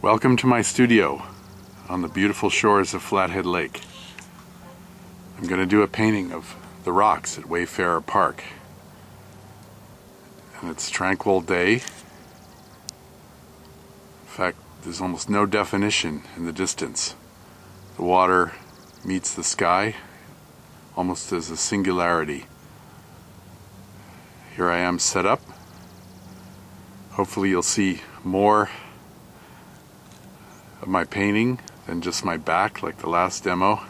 Welcome to my studio on the beautiful shores of Flathead Lake. I'm going to do a painting of the rocks at Wayfarer Park. And it's a tranquil day. In fact, there's almost no definition in the distance. The water meets the sky almost as a singularity. Here I am set up. Hopefully you'll see more of my painting than just my back like the last demo.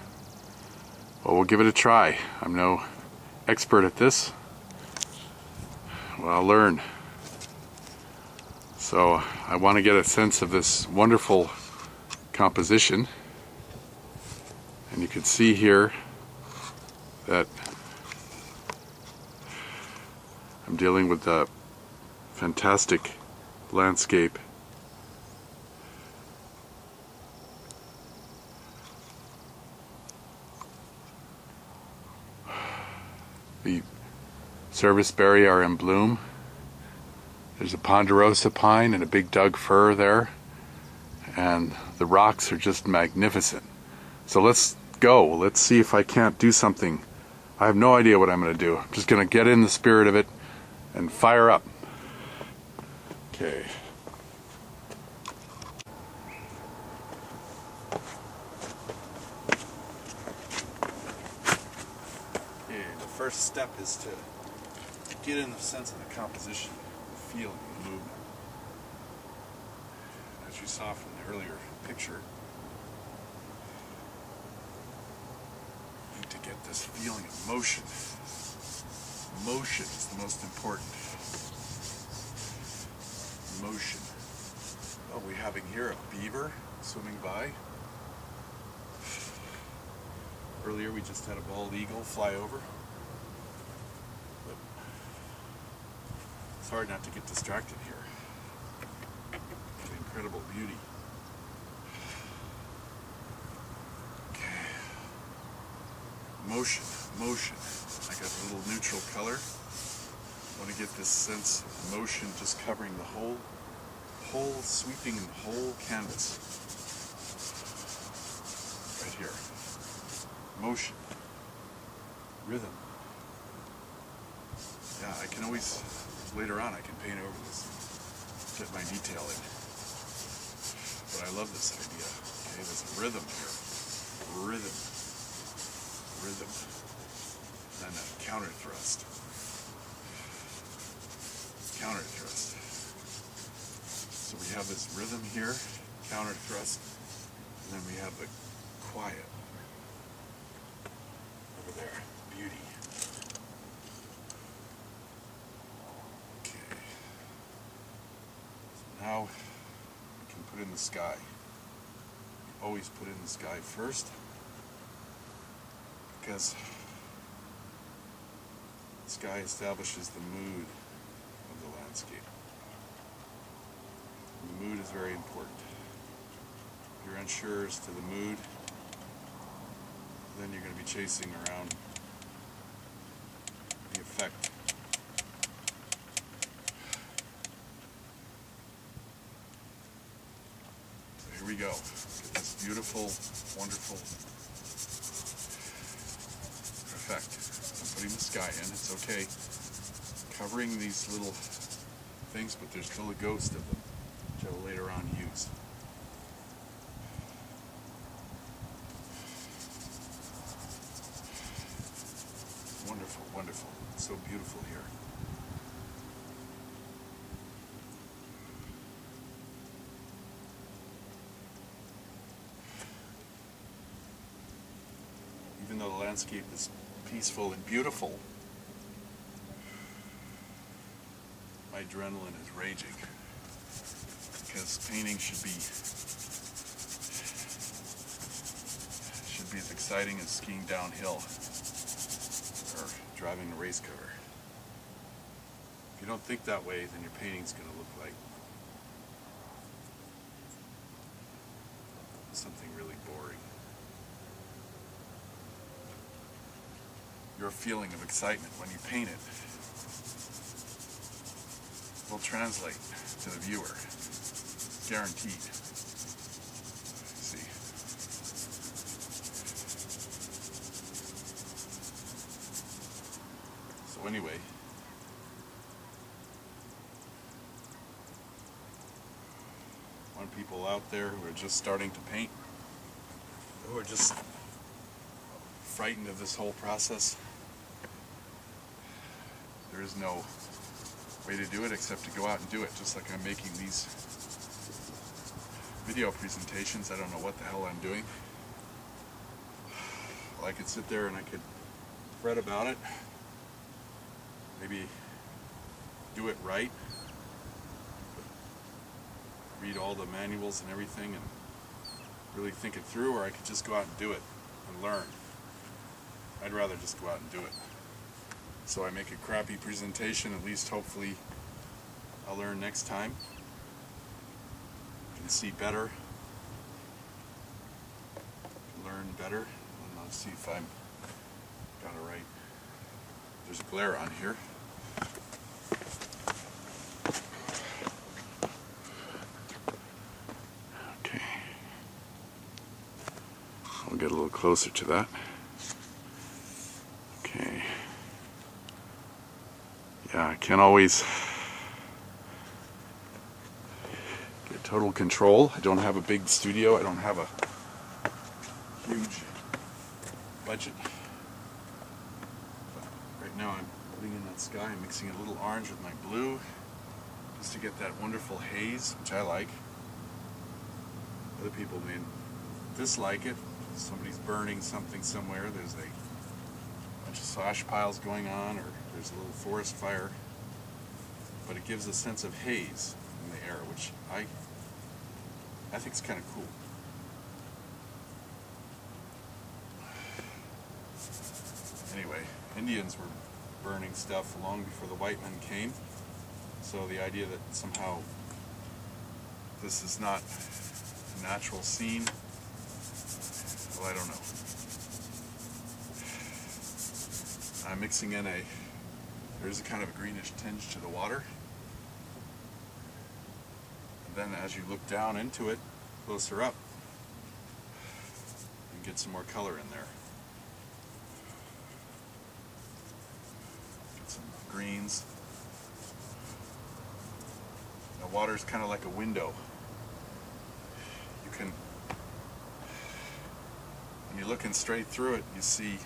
Well, we'll give it a try. I'm no expert at this. Well, I'll learn. So I want to get a sense of this wonderful composition. And you can see here that I'm dealing with a fantastic landscape. The serviceberry are in bloom. There's a ponderosa pine and a big Doug fir there. And the rocks are just magnificent. So let's go. Let's see if I can't do something. I have no idea what I'm going to do. I'm just going to get in the spirit of it and fire up. Okay. The first step is to get in the sense of the composition, the feeling, the movement. As you saw from the earlier picture, you need to get this feeling of motion. Motion is the most important. Motion. Well, we're having here a beaver swimming by. Earlier we just had a bald eagle fly over. But it's hard not to get distracted here. The incredible beauty. Okay. Motion, motion. I got a little neutral color. I want to get this sense of motion just covering the whole sweeping the whole canvas. Right here. Motion. Rhythm. Yeah, I can always, later on I can paint over this, get my detail in. But I love this idea. Okay, there's a rhythm here. Rhythm. Rhythm. And a counter thrust. Counter thrust. So we have this rhythm here, counter thrust, and then we have the quiet over there, beauty. Okay. So now we can put in the sky. We always put in the sky first because the sky establishes the mood of the landscape. The mood is very important. If you're unsure as to the mood, then you're going to be chasing around the effect. So here we go. Get this beautiful, wonderful effect. I'm putting the sky in. It's okay. Covering these little things, but there's still a ghost of them, which I will later on use. Wonderful, wonderful. It's so beautiful here. Even though the landscape is peaceful and beautiful, my adrenaline is raging because painting should be as exciting as skiing downhill or driving a race car. If you don't think that way, then your painting's going to look like something really boring. Your feeling of excitement when you paint it will translate to the viewer. Guaranteed. So anyway, I want people out there who are just starting to paint, who are just frightened of this whole process. There is no way to do it except to go out and do it, just like I'm making these video presentations. I don't know what the hell I'm doing. Well, I could sit there and I could fret about it, maybe do it right, read all the manuals and everything and really think it through, or I could just go out and do it and learn. I'd rather just go out and do it. So I make a crappy presentation, at least hopefully I'll learn next time. I can see better, learn better, and let's see if I'm got it right. There's a glare on here. Okay. I'll get a little closer to that. Okay. Yeah, I can't always get total control. I don't have a big studio. I don't have a huge budget. But right now I'm putting in that sky. I'm mixing a little orange with my blue just to get that wonderful haze, which I like. Other people may dislike it. Somebody's burning something somewhere. There's a bunch of slash piles going on, or there's a little forest fire. But it gives a sense of haze in the air, which I think is kind of cool. Anyway, Indians were burning stuff long before the white men came. So the idea that somehow this is not a natural scene, well, I don't know. I'm mixing in there's a kind of a greenish tinge to the water. And then as you look down into it, closer up, you can get some more color in there. Get some greens. The water's kind of like a window. You can, when you're looking straight through it, you see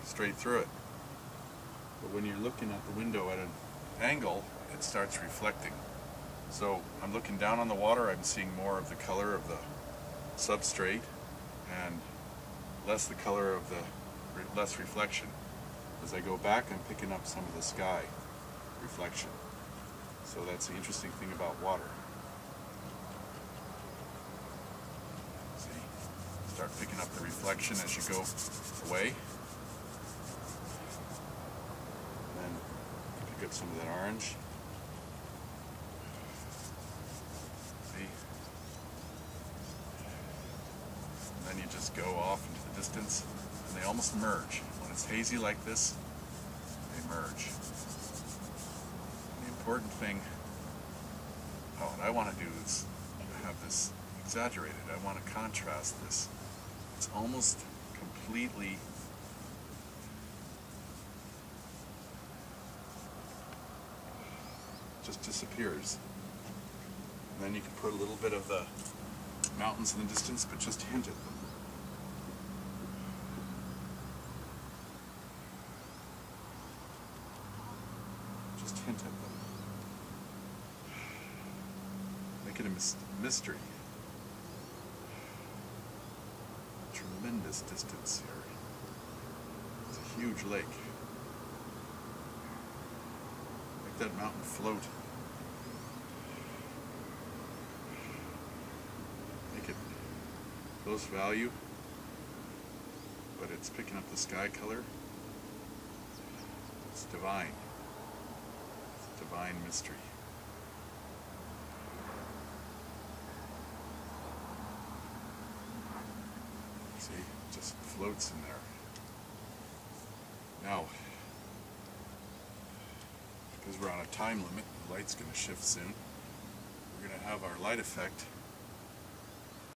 straight through it. But when you're looking at the window at an angle, it starts reflecting. So I'm looking down on the water, I'm seeing more of the color of the substrate and less the color of the less reflection. As I go back, I'm picking up some of the sky reflection. So that's the interesting thing about water. See, start picking up the reflection as you go away. Pick up some of that orange. See? And then you just go off into the distance and they almost merge. When it's hazy like this, they merge. And the important thing, what I want to do is have this exaggerated. I want to contrast this. It's almost completely just disappears. And then you can put a little bit of the mountains in the distance, but just hint at them. Just hint at them. Make it a mystery. Tremendous distance here. It's a huge lake. That mountain float. Make it close value, but it's picking up the sky color. It's divine. It's a divine mystery. See, it just floats in there. Now, because we're on a time limit, the light's going to shift soon. We're going to have our light effect